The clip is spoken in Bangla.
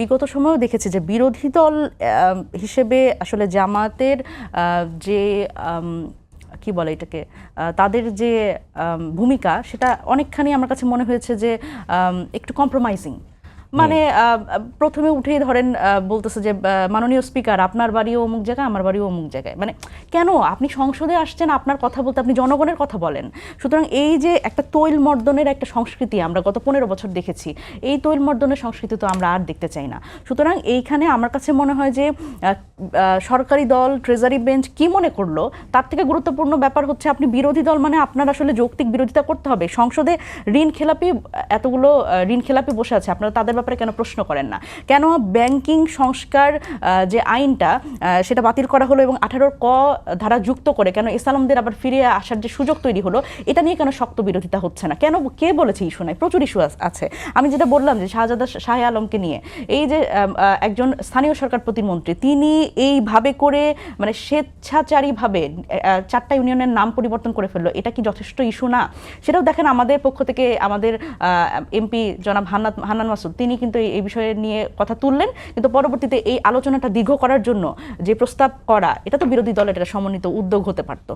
বিগত সময়েও দেখেছি যে বিরোধী দল হিসেবে আসলে জামাতের যে কি বলে এটাকে তাদের যে ভূমিকা সেটা অনেকখানি আমার কাছে মনে হয়েছে যে একটু কম্প্রোমাইজিং। মানে প্রথমে উঠেই ধরেন বলতেছে যে মাননীয় স্পিকার আপনার বাড়িও অমুক জায়গায় আমার বাড়িও অমুক জায়গায়। মানে কেন আপনি সংসদে আসছেন আপনার কথা বলতে, আপনি জনগণের কথা বলেন। সুতরাং এই যে একটা তৈল মর্দনের একটা সংস্কৃতি আমরা গত 15 বছর দেখেছি, এই তৈল মর্দনের সংস্কৃতি তো আমরা আর দেখতে চাই না। সুতরাং এইখানে আমার কাছে মনে হয় যে সরকারি দল ট্রেজারি বেঞ্চ কি মনে করলো তার থেকে গুরুত্বপূর্ণ ব্যাপার হচ্ছে আপনি বিরোধী দল মানে আপনার আসলে যৌক্তিক বিরোধিতা করতে হবে। সংসদে এতগুলো ঋণ খেলাপি বসে আছে, আপনারা তাদের ব্যাপারে কেন প্রশ্ন করেন না? কেন ব্যাংকিং সংস্কার যে আইনটা সেটা বাতিল করা হলো এবং 18 ক ধারা যুক্ত করে কেন ইসলামদের আবার ফিরে আসার যে সুযোগ তৈরি হলো এটা নিয়ে কেন শক্ত বিরোধিতা হচ্ছে না? কেন, কে বলেছে ইস্যু নাই? প্রচুর ইস্যু আছে। আমি যেটা বললাম যে শাহজাদা শাহ আলমকে নিয়ে এই যে একজন স্থানীয় সরকার প্রতিমন্ত্রী তিনি এইভাবে করে মানে স্বেচ্ছাচারীভাবে 4টা ইউনিয়নের নাম পরিবর্তন করে ফেললো, এটা কি যথেষ্ট ইস্যু না? সেটাও দেখেন আমাদের পক্ষ থেকে আমাদের এমপি জনাব হান্নান মাসুদ তিনি কিন্তু এই বিষয়ে নিয়ে কথা তুললেন, কিন্তু পরবর্তীতে এই আলোচনাটা দীর্ঘ করার জন্য যে প্রস্তাব করা এটা তো বিরোধী দলের একটা সমন্বিত উদ্যোগ হতে পারত।